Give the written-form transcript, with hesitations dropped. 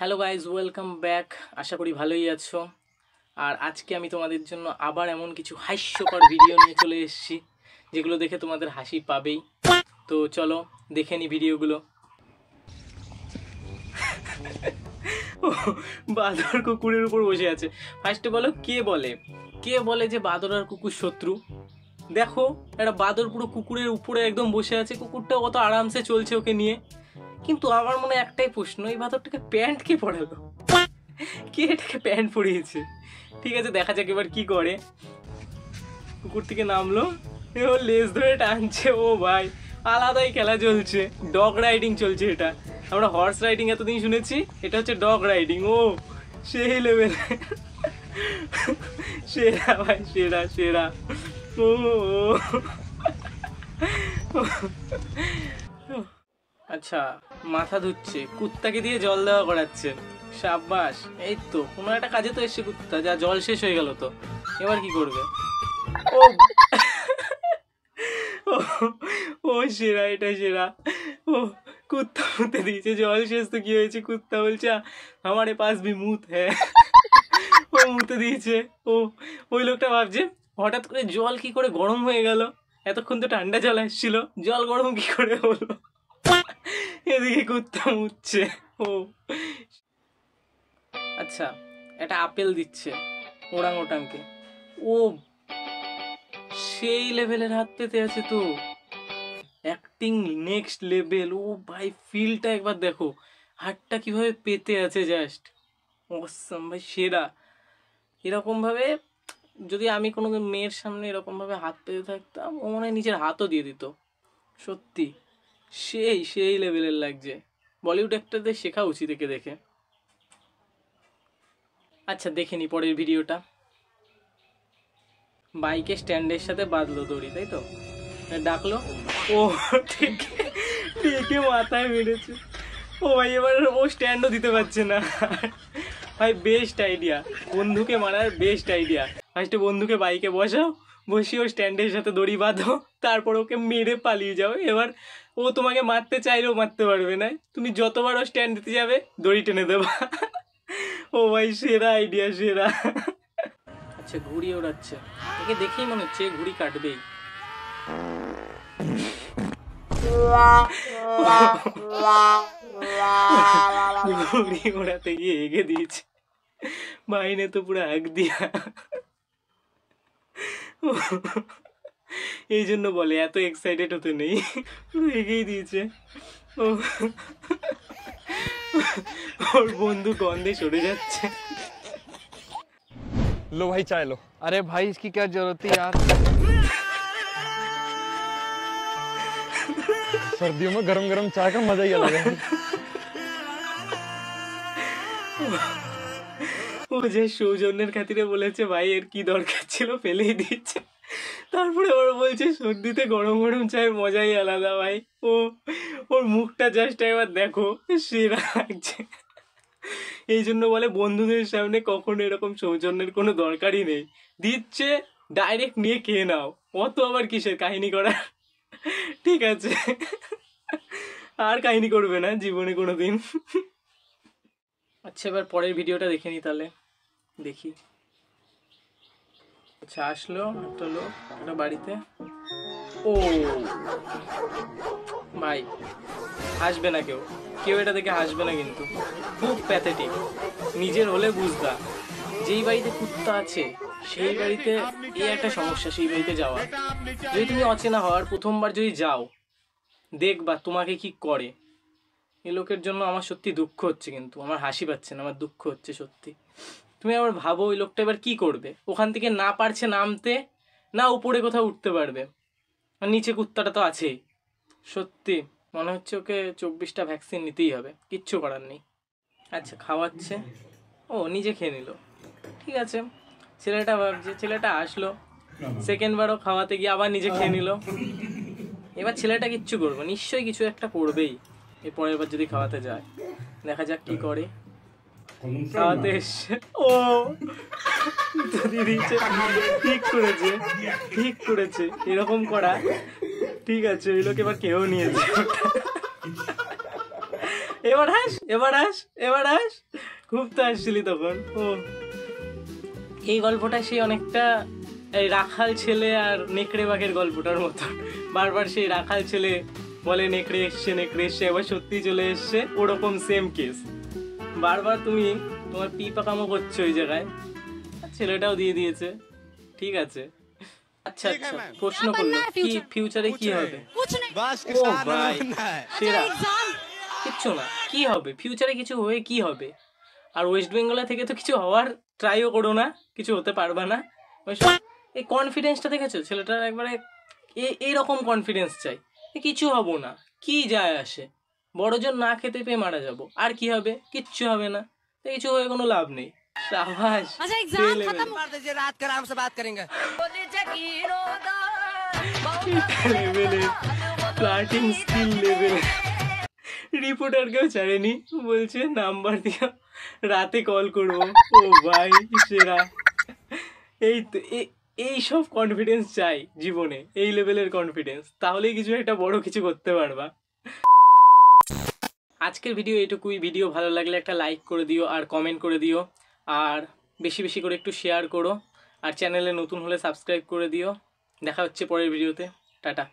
Hello guys, welcome back. আশা করি ভালোই আছো। আর আজকে আমি তোমাদের জন্য আবার এমন কিছু হাস্যকর ভিডিও নিয়ে চলে এসেছি যেগুলো দেখে তোমাদের হাসি পাবেই। তো চলো দেখে নি ভিডিওগুলো। বাঁদর কুকুরের উপর বসে আছে। ফার্স্টে বলো, কে বলে যে বাঁদর আর কুকুর শত্রু? দেখো, একটা বাঁদর পুরো কুকুরের উপরে একদম বসে আছে, কুকুরটা কত আরামসে চলছে ওকে নিয়ে। কিন্তু আমার মনে একটাই প্রশ্ন, এই বাঁদরটাকে প্যান্ট কে পরালো? কে এটাকে প্যান্ট পরিয়েছে? ঠিক আছে, দেখা যাক এবার কি করে। কুকুর থেকে নামলো, ও লেজ ধরে টানছে। ও ভাই, আলাদাই খেলা চলছে, ডগ রাইডিং চলছে। এটা আমরা হর্স রাইডিং এতদিন শুনেছি, এটা হচ্ছে ডগ রাইডিং। ও সেই লেভেল, সেরা ভাই, সেরা সেরা। ও আচ্ছা, মাথা ধুচ্ছে, কুত্তাকে দিয়ে জল দেওয়া করাচ্ছে। সাব্বাস, এই তো কোনো একটা কাজে তো এসছে কুত্তা। যা, জল শেষ হয়ে গেল তো, এবার কি করবে? ও ও সেরা, এটা সেরা। ও কুত্তা মুতে দিয়েছে, জল শেষ তো কি হয়েছে? কুত্তা বলছে আমারে পাস ভি মুত হ্যাঁ। ও মুতে দিয়েছে। ও ওই লোকটা ভাবছে হঠাৎ করে জল কি করে গরম হয়ে গেল, এতক্ষণ তো ঠান্ডা জল আসছিল, জল গরম কি করে হলো? এদিকে কুত্তা মুতছে। ও আচ্ছা, একটা আপেল দিচ্ছে ওরাং ওটাংকে। ও সেই লেভেলের হাত পেতে আছে তো, অ্যাক্টিং নেক্সট লেভেল। ও ভাই, ফিলটা একবার দেখো, হাতটা কিভাবে পেতে আছে, জাস্ট অসাম ভাই, সেরা। এরকম ভাবে যদি আমি কোনো মেয়ের সামনে এরকম ভাবে হাত পেতে থাকতাম, ও মনে হয় নিজের হাতও দিয়ে দিত। সত্যি সেই লেভেলের লাগছে। বলিউড অ্যাক্টরদের শেখা উচিত একে দেখে। আচ্ছা, দেখে নি পরের ভিডিওটা। বাইকের স্ট্যান্ডের সাথে বাঁধলো দড়ি, তাই তো? ডাকলো, ও ঠিক ঠিকই মাথায় মেরেছে। ও ভাই, এবার ও স্ট্যান্ডও দিতে পারছে না। ভাই বেস্ট আইডিয়া, বন্ধুকে মারার বেস্ট আইডিয়া। ফার্স্টে বন্ধুকে বাইকে বসাও, বসিয়ে ও স্ট্যান্ডের সাথে দড়ি বাঁধো, তারপর ওকে মেরে পালিয়ে যাও। এবার ও তোমাকে মারতে চাইলেও মারতে পারবে না, তুমি যতবার ও স্ট্যান্ড দিতে যাবে দড়ি টেনে দেবা। ও ভাই, সেরা আইডিয়া, সেরা। আচ্ছা, ঘুড়ি ওড়াচ্ছে, একে দেখেই মনে হচ্ছে ঘুড়ি কাটবেই। ঘুড়ি ওড়াতে গিয়ে এগে দিয়েছে, মাইনে তো পুরো আগ দিয়া। এই জন্য বলে এত এক্সাইটেড হতে নেই, পুরো এগেই দিয়েছে। ও ওর বন্ধু গন্ধে সরে যাচ্ছে। लो भाई चाय लो। अरे भाई इसकी क्या जरूरत थी यार। सर्दियों में गरम गरम चाय का मजा ही अलग है। ও যে সৌজন্যের খাতিরে বলেছে, ভাই এর কি দরকার ছিল, ফেলেই দিচ্ছে। তারপরে ওর বলছে সর্দিতে গরম গরম চায়ের মজাই আলাদা। ভাই ওর মুখটা জাস্ট একবার দেখো, সেরা লাগছে। এই জন্য বলে বন্ধুদের সামনে কখনো এরকম সৌজন্যের কোনো দরকারই নেই, দিচ্ছে ডাইরেক্ট নিয়ে খেয়ে নাও, অত আবার কিসের কাহিনী করার। ঠিক আছে, আর কাহিনী করবে না জীবনে কোনো দিন। আচ্ছা, এবার পরের ভিডিওটা দেখে নি তাহলে। দেখি। আচ্ছা, আসলো একটা লোক একটা বাড়িতে। ও ভাই, হাসবে না কেউ, এটা দেখে হাসবে না, কিন্তু খুব প্যাথেটিক। নিজের হলে বুঝতা, যেই বাড়িতে কুত্তা আছে সেই বাড়িতে এই একটা সমস্যা, সেই বাড়িতে যাওয়া। যদি তুমি অচেনা হওয়ার প্রথমবার যদি যাও, দেখবা তোমাকে কি করে। এই লোকের জন্য আমার সত্যি দুঃখ হচ্ছে, কিন্তু আমার হাসি পাচ্ছে না, আমার দুঃখ হচ্ছে সত্যি। তুমি আবার ভাবো ওই লোকটা এবার কি করবে, ওখান থেকে না পারছে নামতে, না উপরে কোথাও উঠতে পারবে, আর নিচে কুত্তাটা তো আছেই। সত্যি মনে হচ্ছে ওকে 24টা ভ্যাকসিন নিতেই হবে, কিচ্ছু করার নেই। আচ্ছা, খাওয়াচ্ছে, ও নিজে খেয়ে নিল, ঠিক আছে। ছেলেটা ভাবছে, ছেলেটা আসলো সেকেন্ডবারও খাওয়াতে গিয়ে আবার নিজে খেয়ে নিল। এবার ছেলেটা কিচ্ছু করবে, নিশ্চয়ই কিছু একটা করবেই এই পরের বার যদি খাওয়াতে যায়। দেখা যাক কি করে। খাওয়াতে এসছে, ও দিয়েছে, ঠিক করেছে এরকম করা, ঠিক আছে। ওই লোক এবার কেউ নিয়েছে, এবার হাস, এবার হাস, এবার হাস। খুব তো হাসছিলি তখন। ও এই গল্পটা সেই অনেকটা এই রাখাল ছেলে আর নেকড়ে বাঘের গল্পটার মতো। বারবার সেই রাখাল ছেলে বলে নেকড়ে এসছে, নেকড়ে এসছে, এবার সত্যি চলে এসছে, ওরকম সেম কেস। বারবার তুমি তোমার পি পাকামো করছো ওই জায়গায়, আর ছেলেটাও দিয়ে দিয়েছে। ঠিক আছে, আচ্ছা আচ্ছা, প্রশ্ন করলো কি ফিউচারে কি হবে? ও ভাই সেরা, কিচ্ছু না, কি হবে ফিউচারে, কিছু হয়ে কি হবে? আর ওয়েস্ট বেঙ্গলে থেকে তো কিছু হওয়ার ট্রাইও করো না, কিছু হতে পারবা না। ওইসব এই কনফিডেন্সটা দেখেছো ছেলেটার, একবারে এইরকম কনফিডেন্স চাই, কিছু হব না, কি যায় আসে, বড়জন না খেতে পেয়ে মারা যাব, আর কি হবে? কিচ্ছু হবে না, তো কিছু হয়ে কোনো লাভ নেই। সাবাস, अच्छा एग्जाम खत्म कर दीजिए रात को आराम से बात करेंगे প্লাটিং স্কিল লেভেল। রিপোর্টারকেও ছাড়েনি, বলছে নাম্বার দিও, রাতে কল করবো। ও ভাই সেরা। এই তো এই সব কনফিডেন্স চাই জীবনে, এই লেভেলের কনফিডেন্স, তাহলেই কিছু একটা বড় কিছু করতে পারবা। আজকের ভিডিও এটুকুই। ভিডিও ভালো লাগলে একটা লাইক করে দিও আর কমেন্ট করে দিও, আর বেশি বেশি করে একটু শেয়ার করো, আর চ্যানেলে নতুন হলে সাবস্ক্রাইব করে দিও। দেখা হচ্ছে পরের ভিডিওতে। টাটা।